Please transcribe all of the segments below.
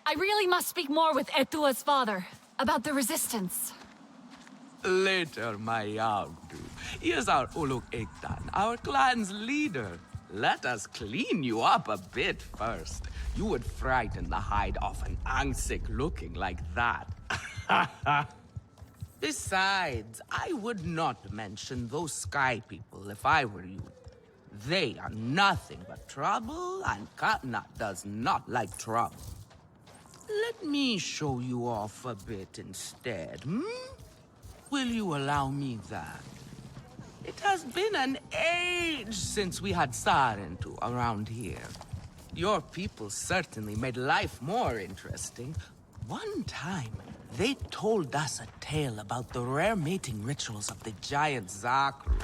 I really must speak more with Eetu's father about the resistance. Later, my Yaudu. He is our Uluk Ikran, our clan's leader. Let us clean you up a bit first. You would frighten the hide off an Angsik looking like that. Besides, I would not mention those sky people if I were you. They are nothing but trouble, and Katna does not like trouble. Let me show you off a bit instead, hmm? Will you allow me that? It has been an age since we had Sarentu around here. Your people certainly made life more interesting. One time, they told us a tale about the rare mating rituals of the giant Zakru.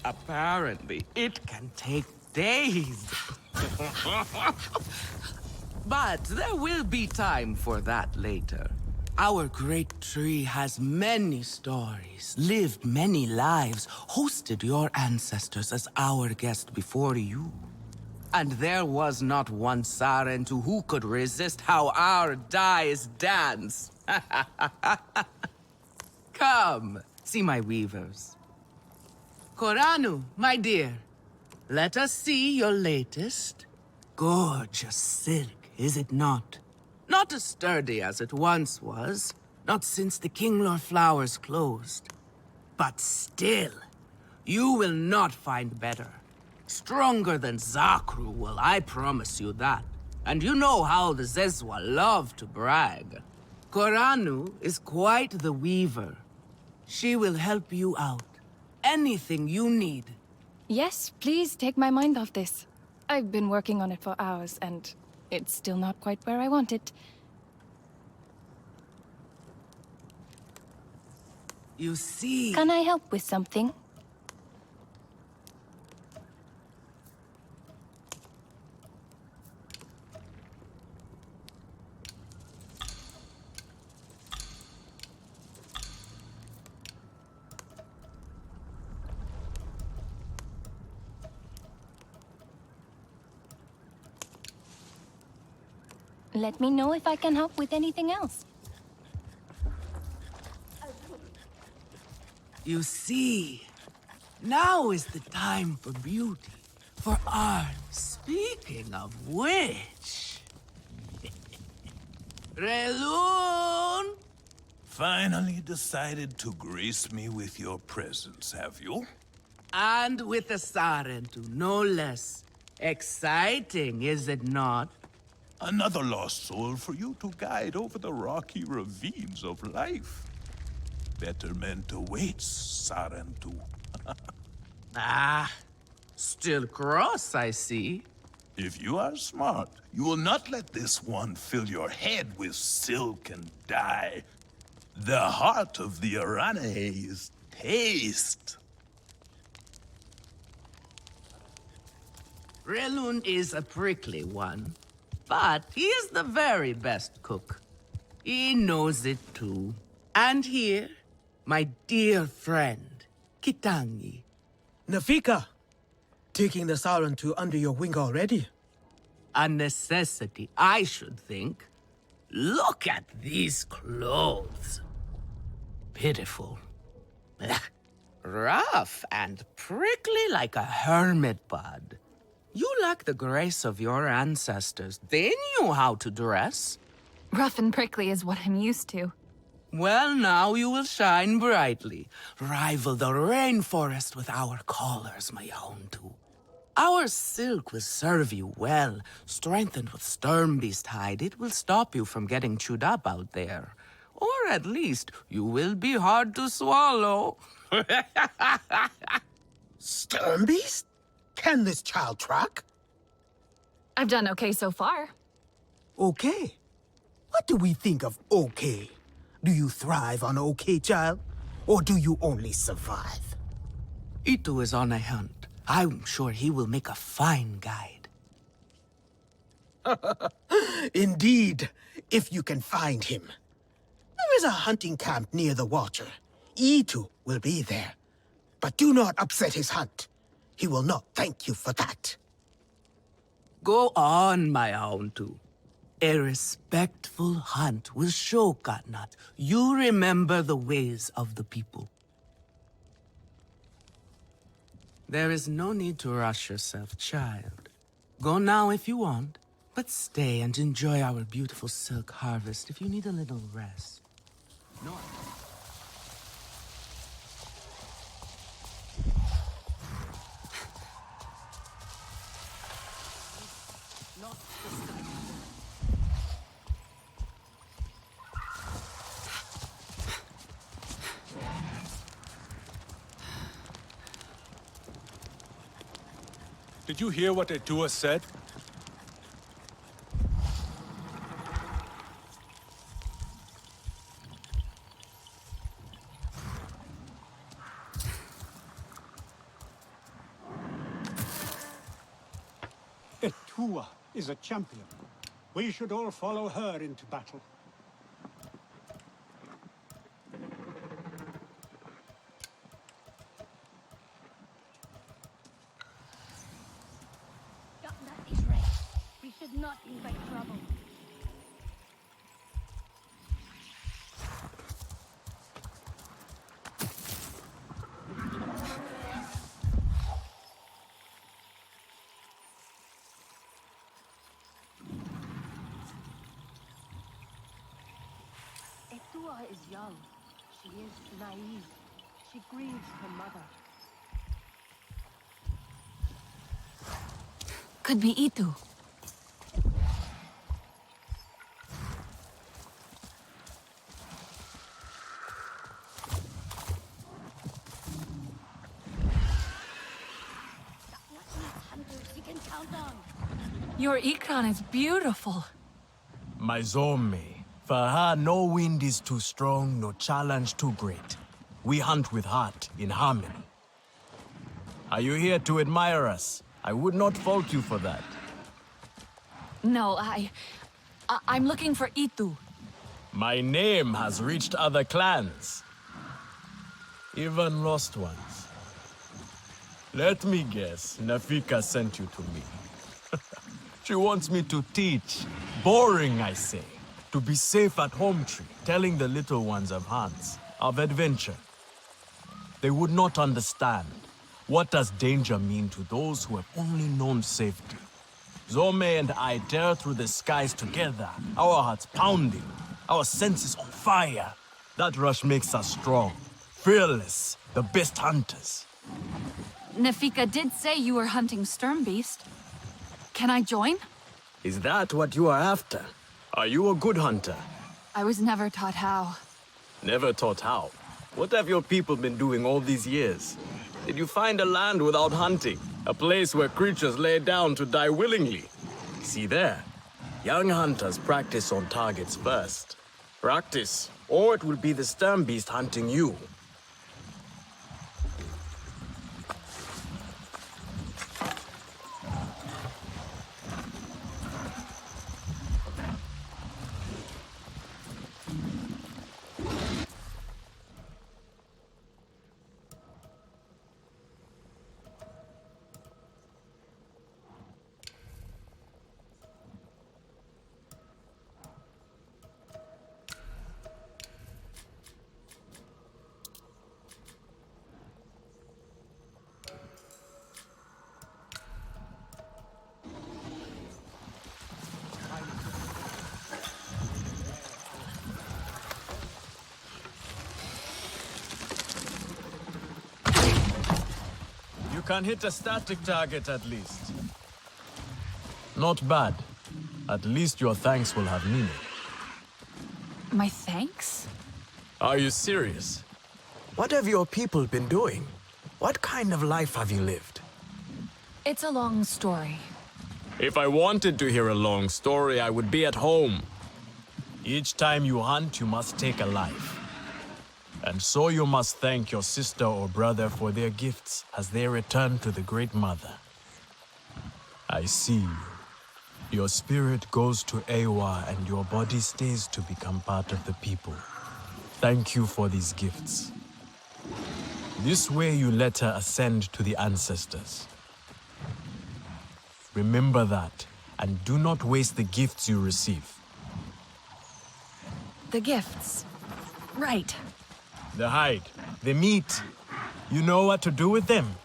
Apparently, it can take days. But there will be time for that later. Our great tree has many stories, lived many lives, hosted your ancestors as our guest before you. And there was not one Sarentu who could resist how our dyes dance. Come, see my weavers. Koranu, my dear, let us see your latest. Gorgeous silk, is it not? Not as sturdy as it once was, not since the Kinglor flowers closed. But still, you will not find better. Stronger than Zakru will, I promise you that. And you know how the Zezwa love to brag. Koranu is quite the weaver. She will help you out. Anything you need. Yes, please take my mind off this. I've been working on it for hours, and it's still not quite where I want it. You see... Can I help with something? Let me know if I can help with anything else. You see, now is the time for beauty, for art. Speaking of which... Relun! Finally decided to grace me with your presence, have you? And with a Sarentu, no less. Exciting, is it not? Another lost soul for you to guide over the rocky ravines of life. Betterment awaits, Sarentu. Ah, still cross, I see. If you are smart, you will not let this one fill your head with silk and dye. The heart of the Aranahe is taste. Relun is a prickly one, but he is the very best cook. He knows it too. And here, my dear friend, Kitangi. Nafika, taking the Sarentu under your wing already? A necessity, I should think. Look at these clothes. Pitiful. Rough and prickly like a hermit bud. You lack the grace of your ancestors. They knew how to dress. Rough and prickly is what I'm used to. Well, now you will shine brightly. Rival the rainforest with our collars, my own too. Our silk will serve you well. Strengthened with Stermbeast hide, it will stop you from getting chewed up out there. Or at least, you will be hard to swallow. Stermbeast? Can this child track? I've done okay so far. Okay. What do we think of okay? Do you thrive on okay, child? Or do you only survive? Eetu is on a hunt. I'm sure he will make a fine guide. Indeed, if you can find him. There is a hunting camp near the Watcher. Eetu will be there. But do not upset his hunt. He will not thank you for that. Go on, my own too. A respectful hunt will show Katnat you remember the ways of the people. There is no need to rush yourself, child. Go now if you want, but stay and enjoy our beautiful silk harvest if you need a little rest. No. Did you hear what Eetu said? Eetu is a champion. We should all follow her into battle. That is right. We should not invite trouble. Eetu is young. She is naive. She grieves her mother. Could be Eetu. Hunters you can count on. Your Ikran is beautiful. My Zome, for her no wind is too strong, no challenge too great. We hunt with heart, in harmony. Are you here to admire us? I would not fault you for that. No, I'm looking for Eetu. My name has reached other clans. Even lost ones. Let me guess, Nafika sent you to me. She wants me to teach. Boring, I say. To be safe at home tree, telling the little ones of hunts, of adventure. They would not understand. What does danger mean to those who have only known safety? Zome and I tear through the skies together, our hearts pounding, our senses on fire. That rush makes us strong, fearless, the best hunters. Nafika did say you were hunting Stermbeast. Can I join? Is that what you are after? Are you a good hunter? I was never taught how. Never taught how. What have your people been doing all these years? Did you find a land without hunting? A place where creatures lay down to die willingly? See there. Young hunters practice on targets first. Practice, or it will be the Stermbeast hunting you. You can hit a static target at least. Not bad. At least your thanks will have meaning. My thanks? Are you serious? What have your people been doing? What kind of life have you lived? It's a long story. If I wanted to hear a long story, I would be at home. Each time you hunt, you must take a life. And so you must thank your sister or brother for their gifts as they return to the Great Mother. I see you. Your spirit goes to Ewa and your body stays to become part of the people. Thank you for these gifts. This way you let her ascend to the ancestors. Remember that, And do not waste the gifts you receive. The gifts. Right. The hide, the meat. You know what to do with them.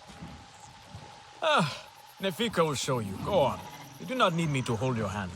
Nefika will show you. Go on. You do not need me to hold your hand.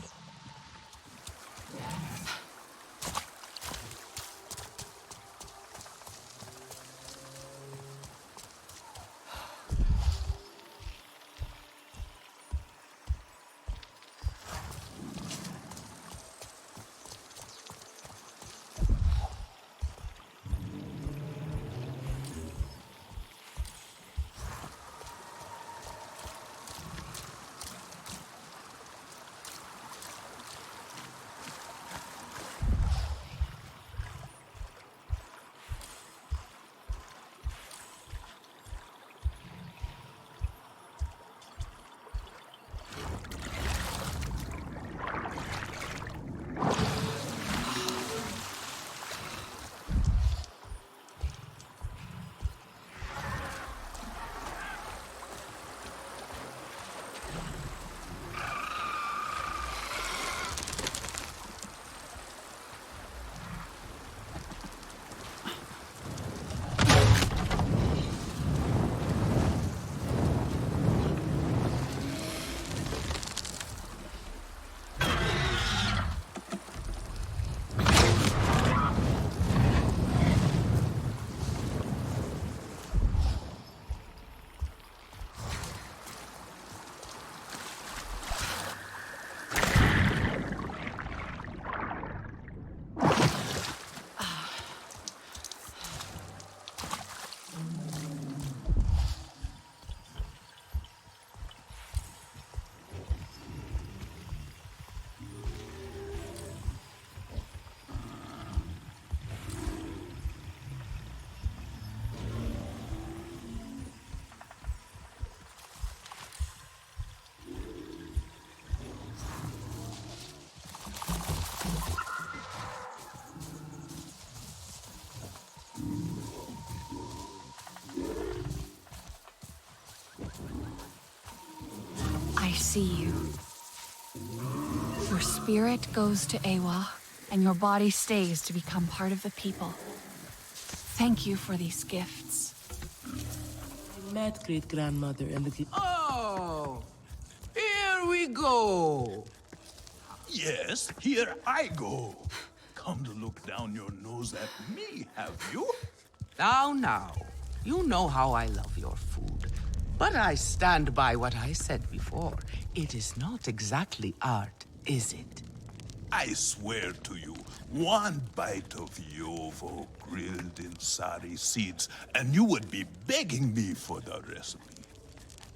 I see you. Your spirit goes to Ewa, and your body stays to become part of the people. Thank you for these gifts. I met great-grandmother and the... Oh, here we go. Yes, here I go. Come to look down your nose at me, have you? Now, you know how I love your food. But I stand by what I said before. It is not exactly art, is it? I swear to you, one bite of yovo grilled in sari seeds, and you would be begging me for the recipe.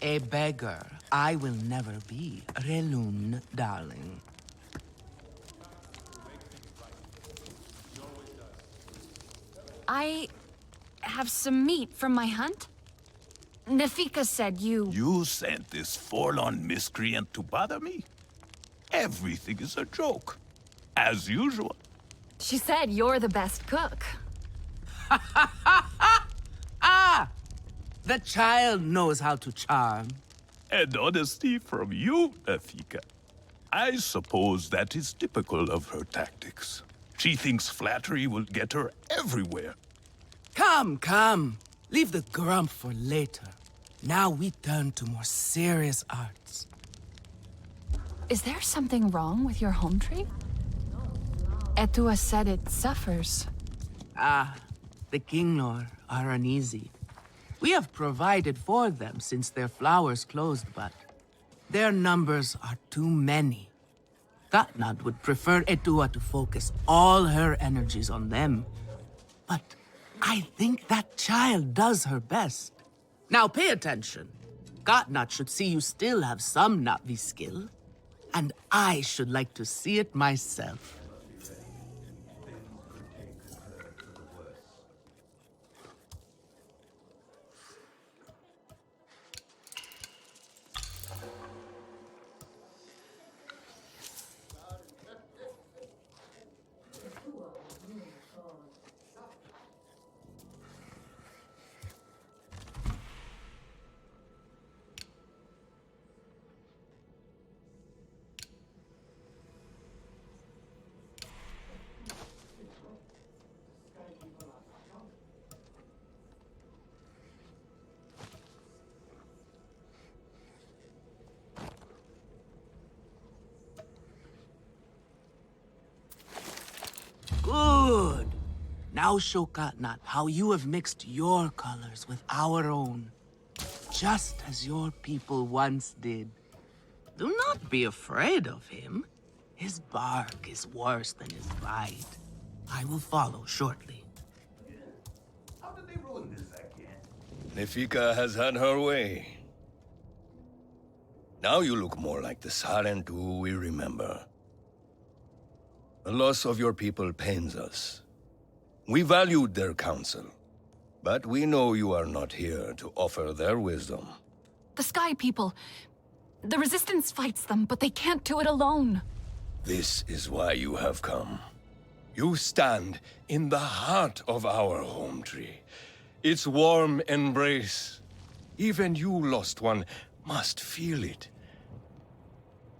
A beggar I will never be, Relun, darling. I have some meat from my hunt. Nefika said you... You sent this forlorn miscreant to bother me? Everything is a joke. As usual. She said you're the best cook. Ah! The child knows how to charm. And honesty from you, Nefika. I suppose that is typical of her tactics. She thinks flattery will get her everywhere. Come. Leave the grump for later. Now we turn to more serious arts. Is there something wrong with your home tree? Eetu said it suffers. The Kinglor are uneasy. We have provided for them since their flowers closed, but their numbers are too many. Katnat would prefer Eetu to focus all her energies on them. But I think that child does her best. Now pay attention. Katnat should see you still have some Na'vi skill. And I should like to see it myself. Now show Katnat how you have mixed your colors with our own, just as your people once did. Do not be afraid of him. His bark is worse than his bite. I will follow shortly. How did they ruin this again? Nefika has had her way. Now you look more like the Sarentu we remember. The loss of your people pains us. We valued their counsel, but we know you are not here to offer their wisdom. The Sky People. The Resistance fights them, but they can't do it alone. This is why you have come. You stand in the heart of our home tree. Its warm embrace. Even you, Lost One, must feel it.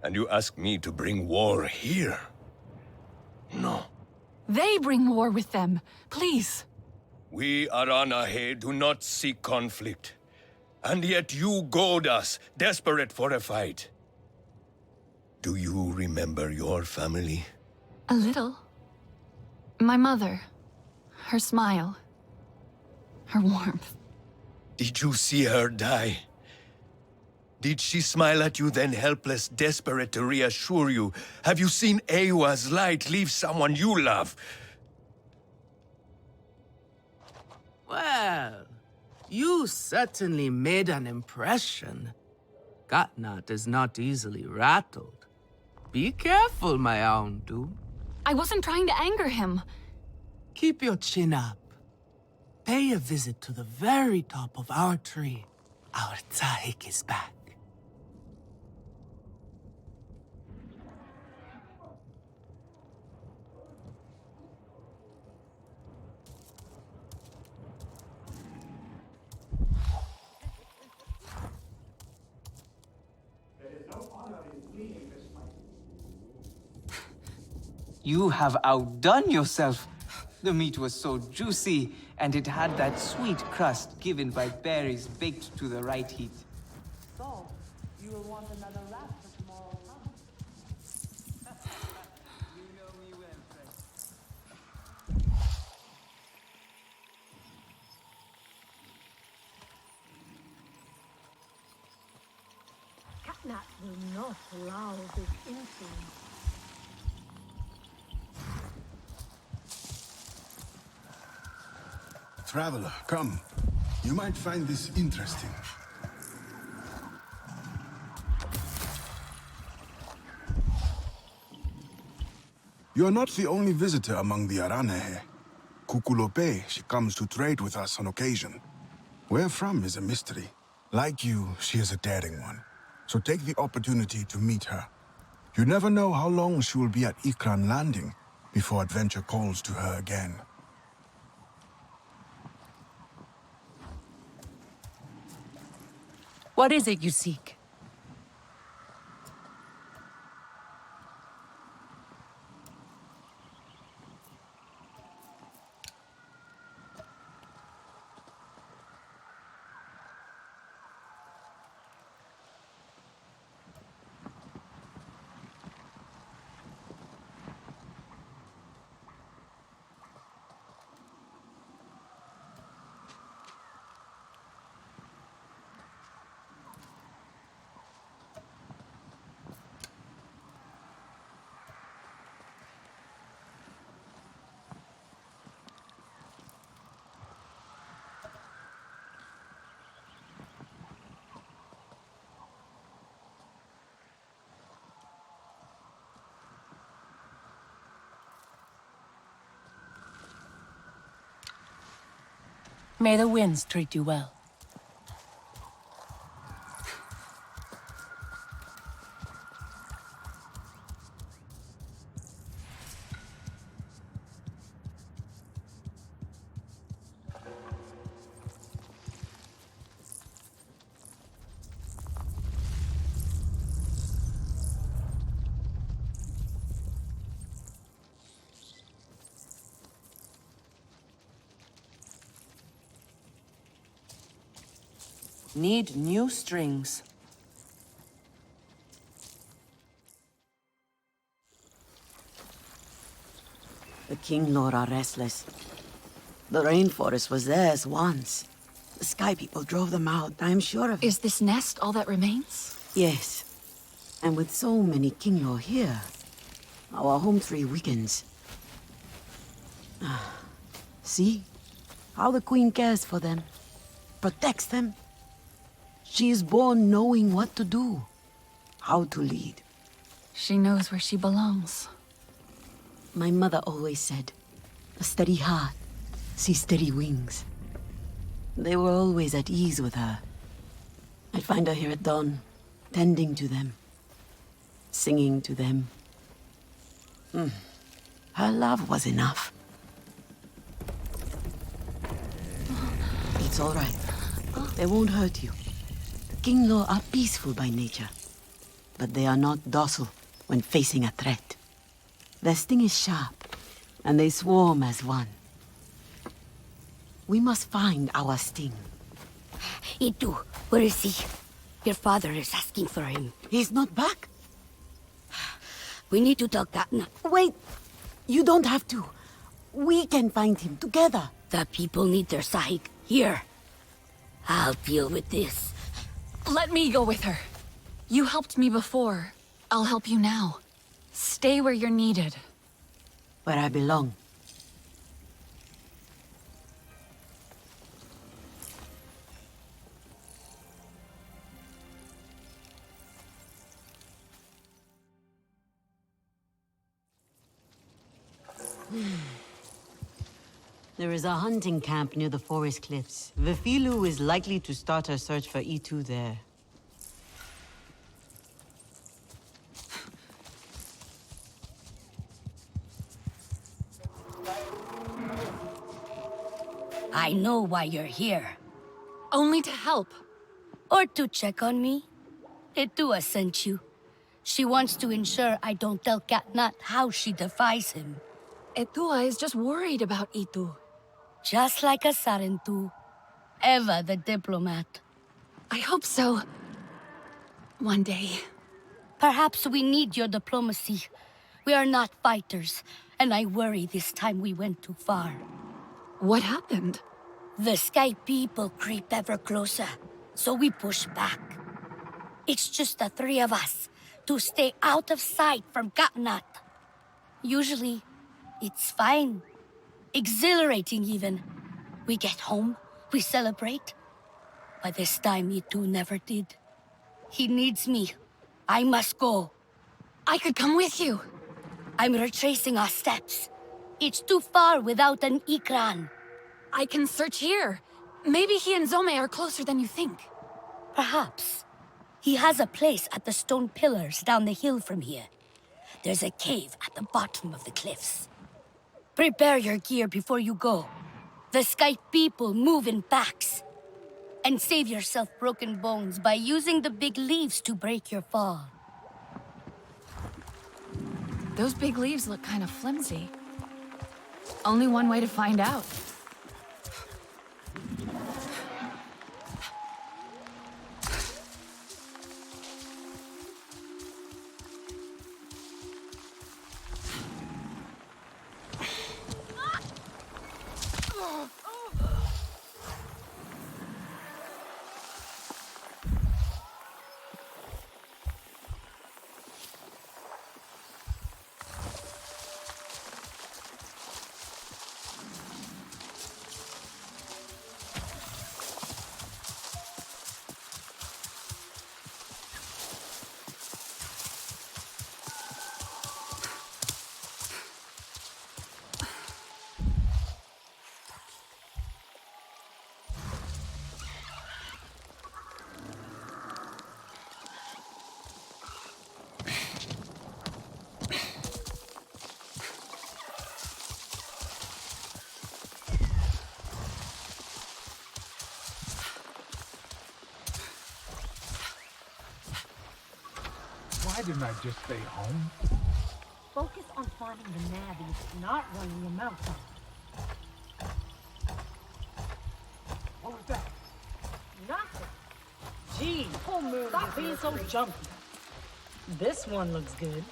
And you ask me to bring war here? No. They bring war with them. Please. We Aranahe do not seek conflict. And yet you goad us, desperate for a fight. Do you remember your family? A little. My mother. Her smile. Her warmth. Did you see her die? Did she smile at you then, helpless, desperate to reassure you? Have you seen Ewa's light leave someone you love? Well, you certainly made an impression. Katnat is not easily rattled. Be careful, my Aundu. I wasn't trying to anger him. Keep your chin up. Pay a visit to the very top of our tree. Our Tsahik is back. You have outdone yourself. The meat was so juicy, and it had that sweet crust given by berries baked to the right heat. So, you will want another wrap for tomorrow, huh? You know me well, friend. Katnat will not allow this influence. Traveler, come. You might find this interesting. You are not the only visitor among the Aranahe. Kukulope, she comes to trade with us on occasion. Where from is a mystery. Like you, she is a daring one. So take the opportunity to meet her. You never know how long she will be at Ikran landing before adventure calls to her again. What is it you seek? May the winds treat you well. Need new strings. The King Lord are restless. The rainforest was theirs once. The Sky People drove them out, I'm sure of it. Is this nest all that remains? Yes. And with so many Kinlo here, our home tree weakens. See? How the Queen cares for them. Protects them. She is born knowing what to do. How to lead. She knows where she belongs. My mother always said, a steady heart sees steady wings. They were always at ease with her. I'd find her here at dawn, tending to them, singing to them. Her love was enough. It's all right. They won't hurt you. Kinlo are peaceful by nature, but they are not docile when facing a threat. Their sting is sharp, and they swarm as one. We must find our sting. Eetu, where is he? Your father is asking for him. He's not back. We need to talk that. Wait! You don't have to. We can find him together. The people need their sahik here. I'll deal with this. Let me go with her. You helped me before. I'll help you now. Stay where you're needed. Where I belong. There is a hunting camp near the forest cliffs. Vifilu is likely to start her search for Eetu there. I know why you're here. Only to help. Or to check on me. Eetu sent you. She wants to ensure I don't tell Katnat how she defies him. Eetu is just worried about Eetu. Just like a Sarentu. Eva the diplomat. I hope so. One day. Perhaps we need your diplomacy. We are not fighters, and I worry this time we went too far. What happened? The Sky People creep ever closer, so we push back. It's just the three of us, to stay out of sight from Katnat. Usually, it's fine. Exhilarating even. We get home, we celebrate. But this time Eetu never did. He needs me. I must go. I could come with you. I'm retracing our steps. It's too far without an Ikran. I can search here. Maybe he and Zome are closer than you think. Perhaps. He has a place at the stone pillars down the hill from here. There's a cave at the bottom of the cliffs. Prepare your gear before you go. The Sky People move in packs. And save yourself broken bones by using the big leaves to break your fall. Those big leaves look kind of flimsy. Only one way to find out. Why didn't I just stay home? Focus on finding the nabbies, not running your mouth off. What was that? Nothing. Gee, stop being so jumpy. This one looks good.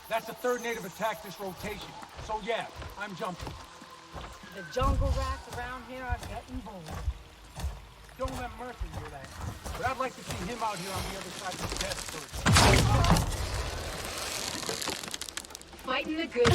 That's the third native attack this rotation. So yeah, I'm jumping. The jungle rats around here are getting bored. Don't let Murphy hear that. But I'd like to see him out here on the other side of death first. Fighting the good.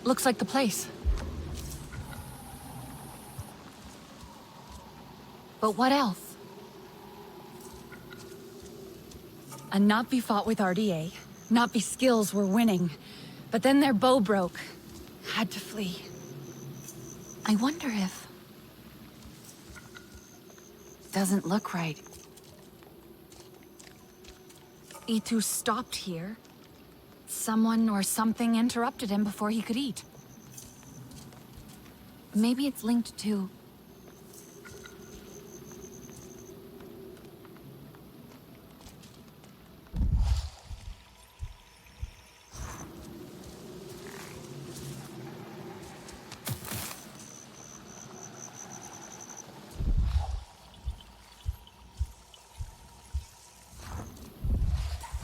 Looks like the place. But what else? A Navi fought with RDA. Navi skills were winning. But then their bow broke. Had to flee. I wonder if... Doesn't look right. Eetu stopped here. Someone or something interrupted him before he could eat. Maybe it's linked to...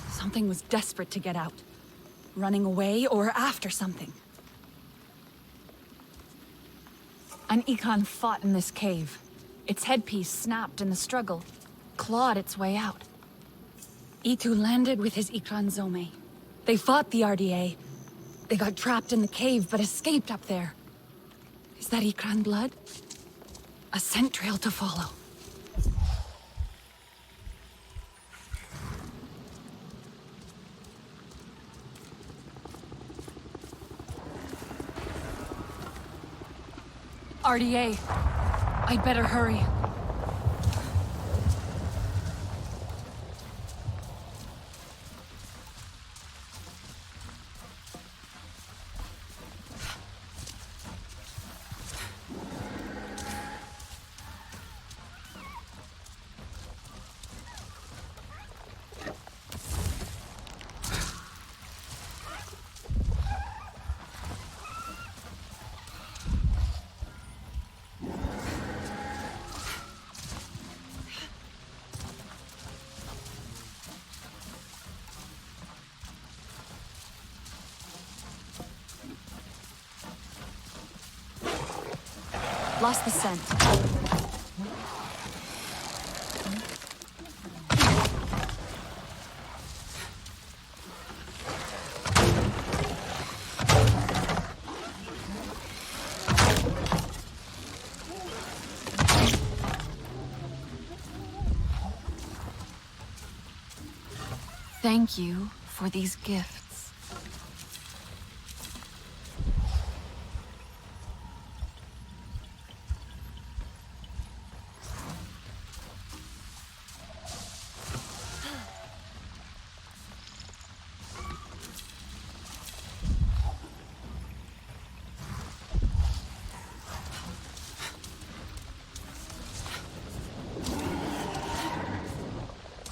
Something was desperate to get out. Running away or after something. An Ikran fought in this cave. Its headpiece snapped in the struggle, clawed its way out. Eetu landed with his Ikran Zome. They fought the RDA. They got trapped in the cave but escaped up there. Is that Ikran blood? A scent trail to follow. RDA. I'd better hurry. Lost the scent. Thank you for these gifts.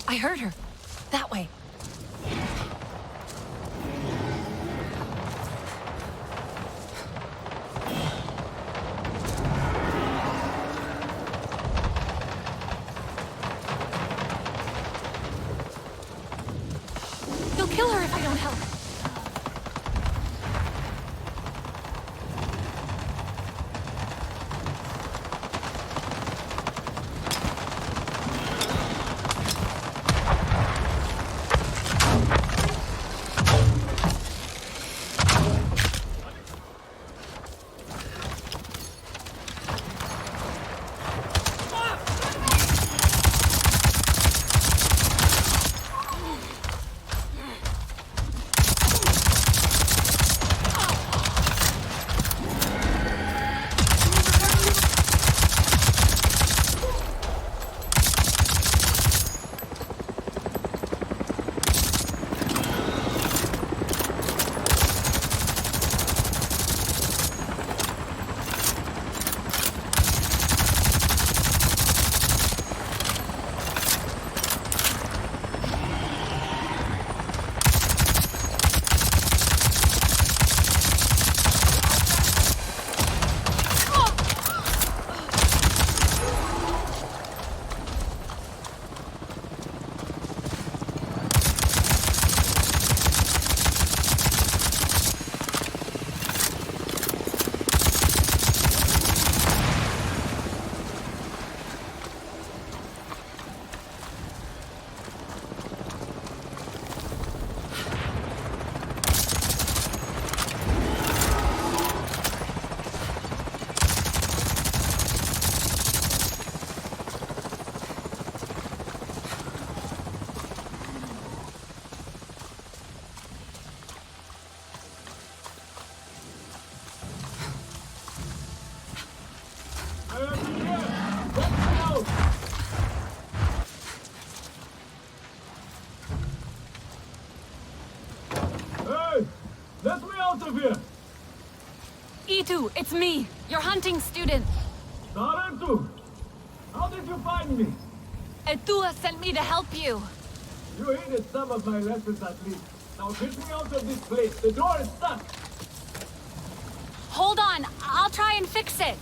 I heard her. That way. You'll kill her if I don't help. out of here! Eetu, it's me, your hunting student. Eetu! How did you find me? Eetu sent me to help you. You hated some of my lessons at least. Now get me out of this place. The door is stuck. Hold on, I'll try and fix it.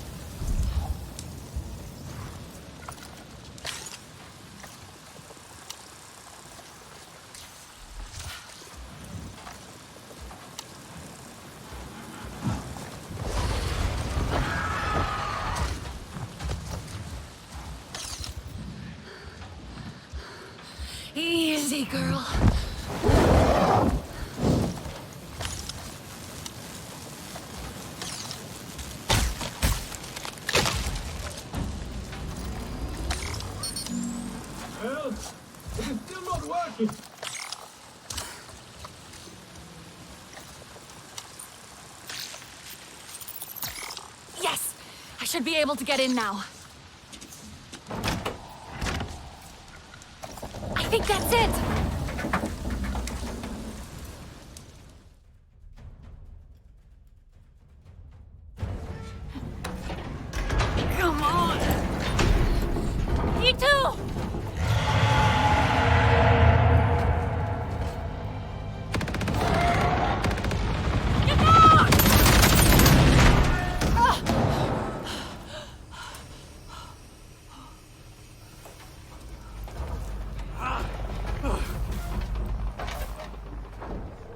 Easy, girl. Well, it is still not working. Yes! I should be able to get in now. I think that's it! Come on! Eetu! Get out!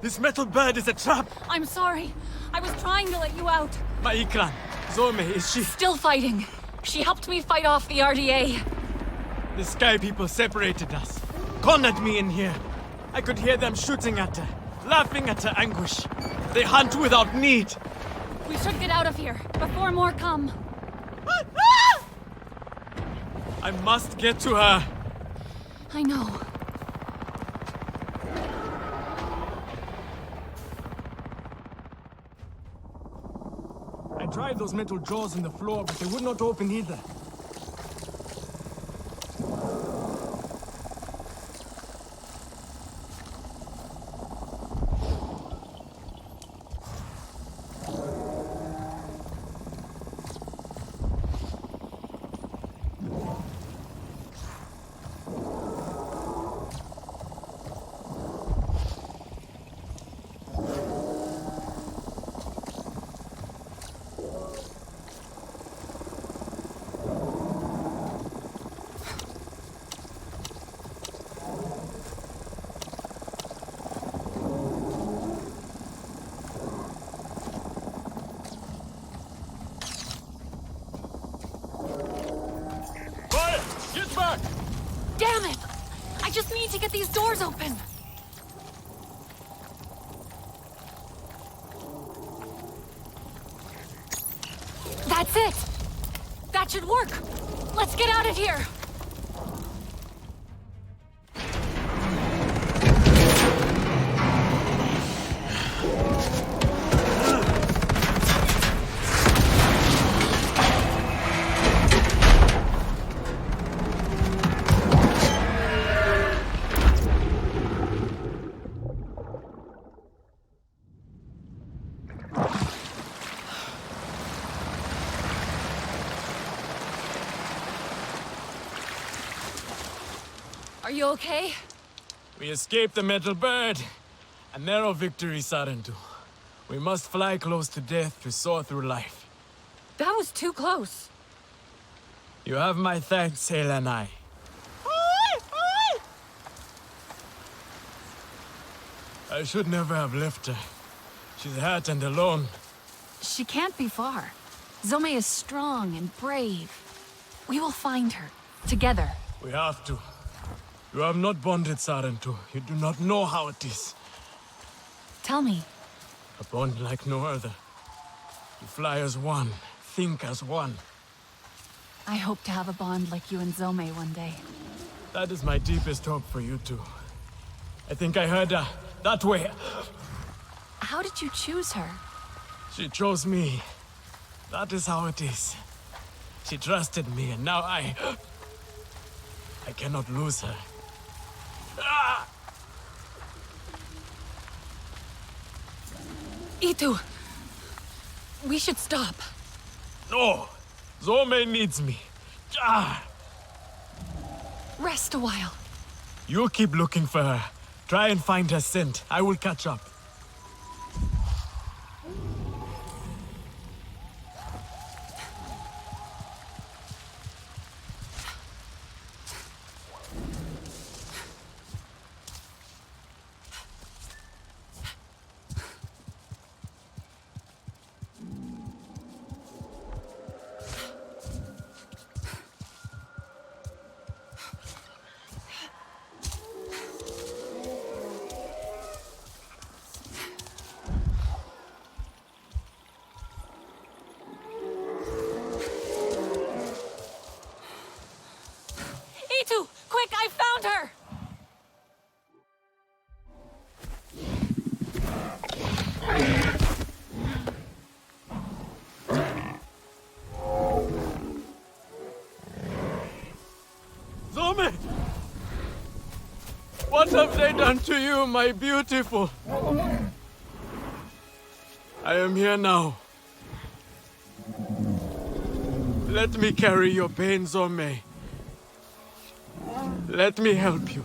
This metal bird is a trap! I'm sorry. I was trying to let you out. My Ikran, Zome, is she? Still fighting. She helped me fight off the RDA. The Sky People separated us. Cornered me in here. I could hear them shooting at her, laughing at her anguish. They hunt without need. We should get out of here before more come. I must get to her. I know. I tried those metal jaws in the floor, but they would not open either. Damn it! I just need to get these doors open. That's it! That should work! Let's get out of here! Are you okay? We escaped the metal bird. A narrow victory, Sarentu. We must fly close to death to soar through life. That was too close. You have my thanks, Aranahe. I should never have left her. She's hurt and alone. She can't be far. Zome is strong and brave. We will find her, together. We have to. You have not bonded, Sarentu. You do not know how it is. Tell me. A bond like no other. You fly as one, think as one. I hope to have a bond like you and Zome one day. That is my deepest hope for you two. I think I heard her. That way. How did you choose her? She chose me. That is how it is. She trusted me, and now I cannot lose her. Eetu! We should stop. No! Zome needs me. Ah! Rest a while. You keep looking for her. Try and find her scent. I will catch up. Eetu! Quick, I found her! Zome! What have they done to you, my beautiful? I am here now. Let me carry your pain, Zome. Let me help you.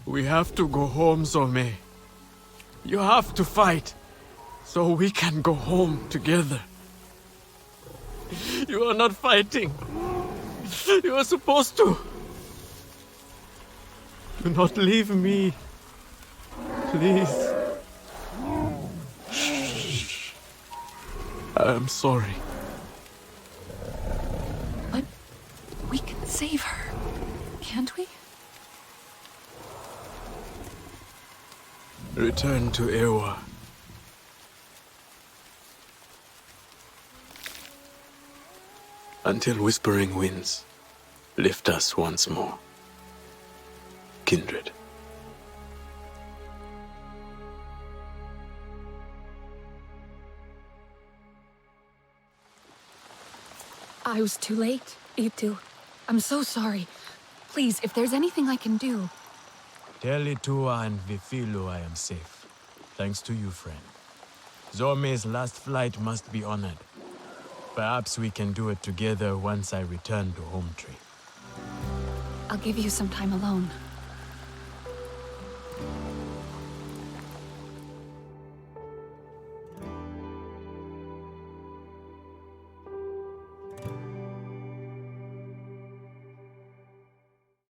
We have to go home, Zome. You have to fight, so we can go home together. You are not fighting. You are supposed to. Do not leave me. Please. I am sorry. But we can save her, can't we? Return to Ewa. Until Whispering Winds lift us once more. Kindred. I was too late, Eetu. I'm so sorry. Please, if there's anything I can do... Tell Itua and Vifilu I am safe. Thanks to you, friend. Zome's last flight must be honored. Perhaps we can do it together once I return to Home Tree. I'll give you some time alone.